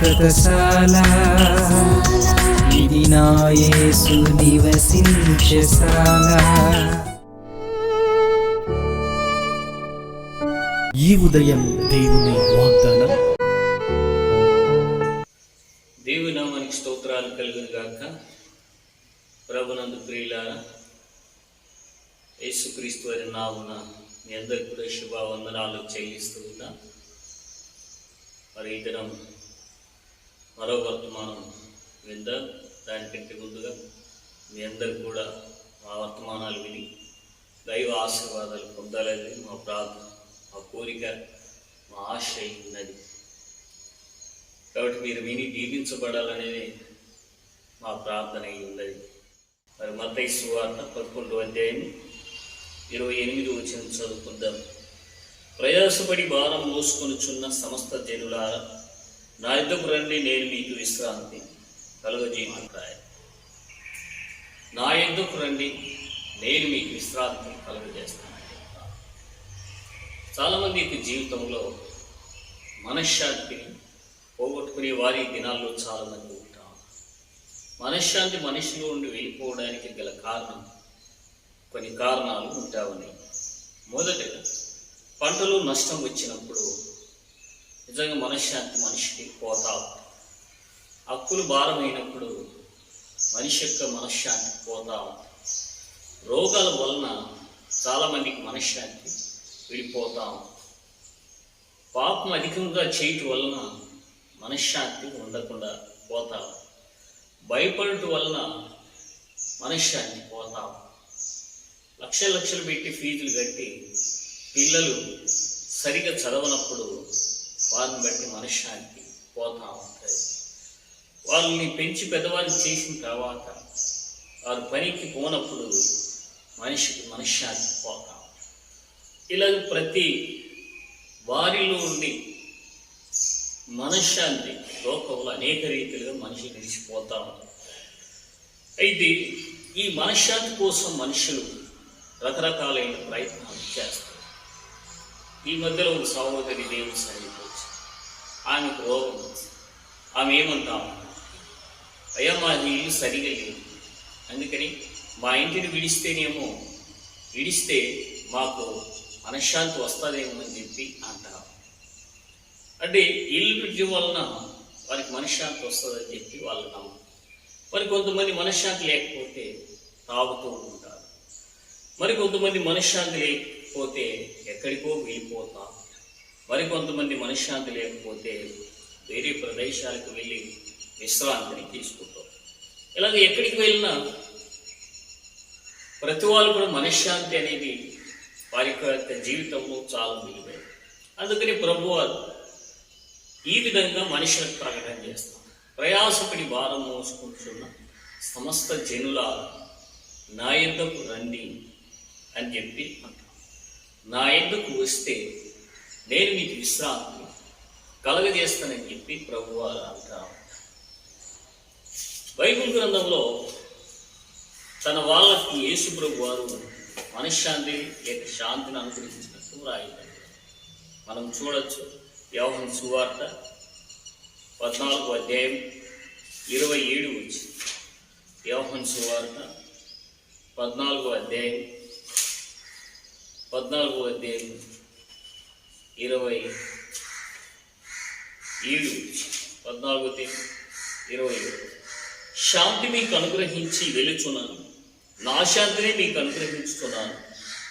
శాశ్వతశాల ఇది నా యేసు నివసించశాల. ఈ ఉదయం దేవుని వాగ్దానం. దేవుని నామానికి స్తోత్రాలు కలుగును గాక. ప్రభునందు ప్రియులారా, యేసుక్రీస్తు వారి నామమున మీ అందరికీ కూడా శుభవందనాలు చెల్లిస్తూ ఉన్నా. మరి ఈ దినం మరో వర్తమానం విందాం. దానికంటే ముందుగా మీ అందరు కూడా మా వర్తమానాలు విని దైవ ఆశీర్వాదాలు పొందాలని మా ప్రార్థన, మా కోరిక, మా ఆశ ఉన్నది. కాబట్టి మీరు విని దీవించబడాలనేది మా ప్రార్థన ఉన్నది. మరి మత్తయి సువార్త 11వ అధ్యాయం 28వ వచనం చదువుకుందాం. ప్రయాసపడి భారం మోసుకొనుచున్న సమస్త జనులారా, నా యొద్దకు రండి, నేను మీకు విశ్రాంతి కలుగజేయుచున్నాను. నా యొద్దకు రండి, నేను మీకు విశ్రాంతి కలుగజేస్తాను. చాలామంది యొక్క జీవితంలో మనశ్శాంతిని పోగొట్టుకునే వారి దినాల్లో చాలామంది ఉంటాం. మనశ్శాంతి మనిషిలో నుండి వెళ్ళిపోవడానికి గల కారణం, కొన్ని కారణాలు ఉంటాయని. మొదటగా, పంటలో నష్టం వచ్చినప్పుడు నిజంగా మనశ్శాంతి మనిషికి పోతా ఉంటుంది. అప్పులు భారమైనప్పుడు మనిషి యొక్క మనశ్శాంతి పోతా ఉంటుంది. రోగాల వలన చాలామందికి మనశ్శాంతి విడిపోతా ఉంటుంది. పాపం అధికంగా చేయటం వలన మనశ్శాంతి ఉండకుండా పోతా ఉంది. భయపడటం వలన మనశ్శాంతి పోతా ఉంది. లక్షలు పెట్టి ఫీజులు కట్టి పిల్లలు సరిగా చదవనప్పుడు వారిని బట్టి మనశ్శాంతి పోతా ఉంటుంది. వాళ్ళని పెంచి పెద్దవారిని చేసిన తర్వాత వారు పనికి పోనప్పుడు మనిషికి మనశ్శాంతి పోతా ఉంటుంది. ఇలా ప్రతి వారిలో ఉండి మనశ్శాంతి లోకంలో అనేక రీతిలుగా మనిషి నిలిచిపోతా ఉంటుంది. అయితే ఈ మనశ్శాంతి కోసం మనుషులు రకరకాలైన ప్రయత్నాలు చేస్తారు. ఈ మధ్యలో ఒక సహోదరి దేవుని సన్నిధికి వచ్చి ఆమెకు రోగం వచ్చి ఆమె ఏమంటాము, అయ్యా మా ఇల్లు సరిగా లేదు, అందుకని మా ఇంటిని విడిస్తే మాకు మనశ్శాంతి వస్తుందేమో అని చెప్పి అంటారు. అంటే ఇల్లు విడిచి వలన వారికి మనశ్శాంతి వస్తుందని చెప్పి వాళ్ళు నమ్మరు. మరి కొంతమంది మనశ్శాంతి లేకపోతే తాగుతూ ఉంటారు. మరి కొంతమంది మనశ్శాంతి లేకపోతే ఎక్కడికో వెళ్ళిపోతారు. మరి కొంతమంది మనశ్శాంతి లేకపోతే వేరే ప్రదేశాలకు వెళ్ళి విశ్రాంతిని తీసుకుంటారు. ఇలాగ ఎక్కడికి వెళ్ళినా ప్రతి వాళ్ళు కూడా మనశ్శాంతి అనేది వారి యొక్క జీవితంలో చాలా విలువైనది. అందుకని ప్రభువారు ఈ విధంగా మనుషులకు ప్రకటన చేస్తాం. ప్రయాసపడి భారం మోసుకుంటున్న సమస్త జనులారా, నా యొద్దకు రండి అని చెప్పి అంటాం. నా యొద్దకు వస్తే నేను మీకు విశ్రాంతి కలగజేస్తానని చెప్పి ప్రభువారు అంటారు. బైబిల్ గ్రంథంలో తన వాళ్ళకి యేసు ప్రభువారు మనశ్శాంతి లేక శాంతిని అనుగ్రహించినట్టు రాయాలి. మనం చూడొచ్చు. యోహాను సువార్త 14వ అధ్యాయం 27 వచ్చి, యోహాను సువార్త 14వ అధ్యాయం 27 శాంతి మీకు అనుగ్రహించి వెలుచున్నాను, నా శాంతిని మీకు అనుగ్రహించుతున్నాను.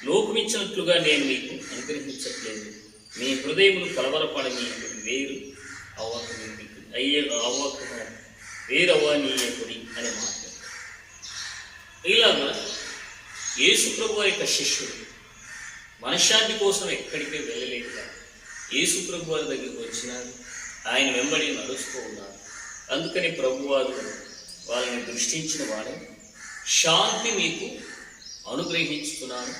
లోకమిచ్చినట్లుగా నేను మీకు అనుగ్రహించట్లేదు. మీ హృదయములు కలవరపడని వేరు వేరవ్వనీయకుడి అనే మాట. ఇలాగా యేసు ప్రభు యొక్క శిష్యుడు మనశ్శాంతి కోసం ఎక్కడికి వెళ్ళలేక యేసు ప్రభు వారి దగ్గరికి వచ్చినారు. ఆయన వెంబడి నడుస్తూ ఉన్నారు. అందుకని ప్రభువారు వాళ్ళని దృష్టించిన వాడే, శాంతి మీకు అనుగ్రహిస్తున్నాను,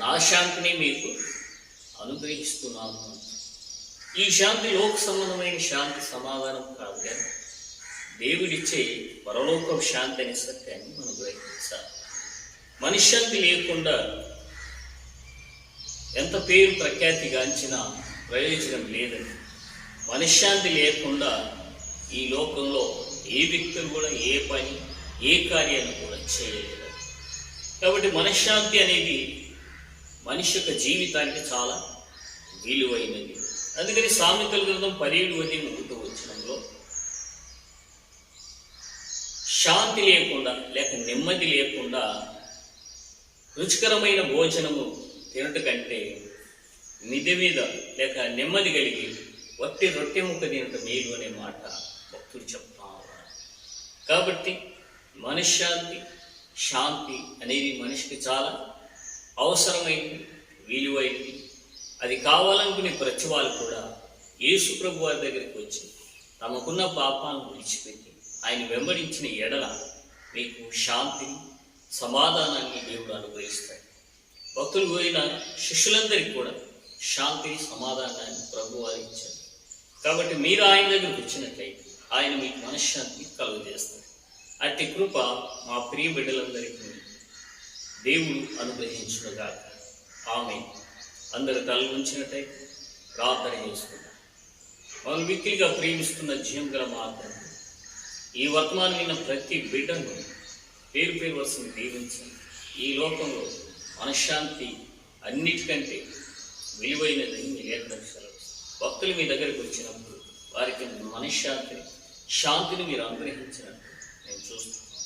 నా శాంతిని మీకు అనుగ్రహిస్తున్నాను. ఈ శాంతి లోక సంబంధమైన శాంతి సమాధానం కాదు, కానీ దేవుడిచ్చే పరలోక శాంతి అనే సత్యాన్ని మనం గ్రహించాలి. మనశ్శాంతి లేకుండా ఎంత పేరు ప్రఖ్యాతిగాంచినా ప్రయోజనం లేదని, మనశ్శాంతి లేకుండా ఈ లోకంలో ఏ వ్యక్తులు కూడా ఏ పని ఏ కార్యాన్ని కూడా చేయలేరు. కాబట్టి మనశ్శాంతి అనేది మనిషి యొక్క జీవితానికి చాలా విలువైనది. అందుకని సామెతల గ్రంథం 17:1 శాంతి లేకుండా లేక నెమ్మది లేకుండా రుచికరమైన భోజనము తినట కంటే మిద్దె మీద లేక నెమ్మది కలిగి వట్టి రొట్టె ముక్క తినట మేలు అనే మాట భక్తుడు చెప్తా ఉన్నారు. కాబట్టి మనశ్శాంతి శాంతి అనేది మనిషికి చాలా అవసరమైనది, విలువైనది. అది కావాలనుకునే ప్రతి వాళ్ళు కూడా యేసు ప్రభు వారి దగ్గరికి వచ్చి తమకున్న పాపాలను విడిచిపెట్టి ఆయన వెంబడించిన ఎడల మీకు శాంతిని సమాధానాన్ని దేవుడు అనుగ్రహిస్తాడు. భక్తులు పోయిన శిష్యులందరికీ కూడా శాంతిని సమాధానాన్ని ప్రభు వారు ఇచ్చారు. కాబట్టి మీరు ఆయన దగ్గరికి వచ్చినట్లయితే ఆయన మీకు మనశ్శాంతి కలుగజేస్తాడు. అట్టి కృప మా ప్రియ బిడ్డలందరికీ దేవుడు అనుగ్రహించునుగాక. ఆమేన్. అందరు తల ఉంచినట్టయితే ప్రార్థన చేసుకుంటాం. మనం మిక్కిలిగా ప్రేమిస్తున్న జీవం గల మాత్రం ఈ వర్తమానం విన్న ప్రతి బిడ్డను పేరు పేరు వస్తుంది దీవించండి. ఈ లోకంలో మనశ్శాంతి అన్నిటికంటే విలువైనదని మీ లేఖనం సెలవిస్తుంది. భక్తులు మీ దగ్గరికి వచ్చినప్పుడు వారికి మనశ్శాంతిని శాంతిని మీరు అనుగ్రహించినట్టు నేను చూస్తున్నాను.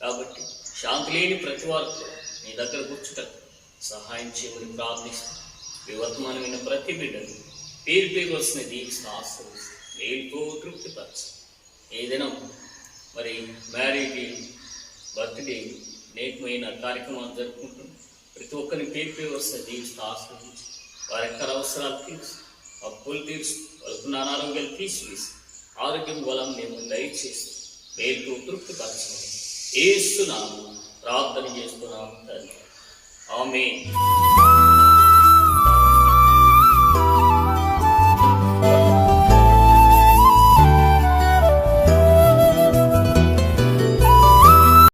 కాబట్టి శాంతి లేని ప్రతి వారు మీ దగ్గర కూర్చుటకు సహాయం చేయమని ప్రార్థిస్తాను. ఈ వర్తమానం విన్న ప్రతి బిడ్డను పేరు పేరు వస్తున్న దీవిస్తూ ఆశ్రయిస్తూ మేలుతో తృప్తిపరచు. ఏదైనా మరి మ్యారేజ్, బర్త్డే, అనేకమైన కార్యక్రమాలు జరుపుకుంటున్నాం. ప్రతి ఒక్కరిని పేరు పేరు వస్తున్న దీవిస్తూ ఆశ్రయించి వారి ఎక్కడ అవసరాలు తీర్చు, అప్పులు తీర్చు, వాళ్ళకున్న అనారోగ్యాలు తీసివేసి ఆరోగ్యం బలం మేము దయచేసి మేలుతో తృప్తిపరచమని యేసునామమున ప్రార్థన చేస్తున్నాము తండ్రి. ఆమేన్.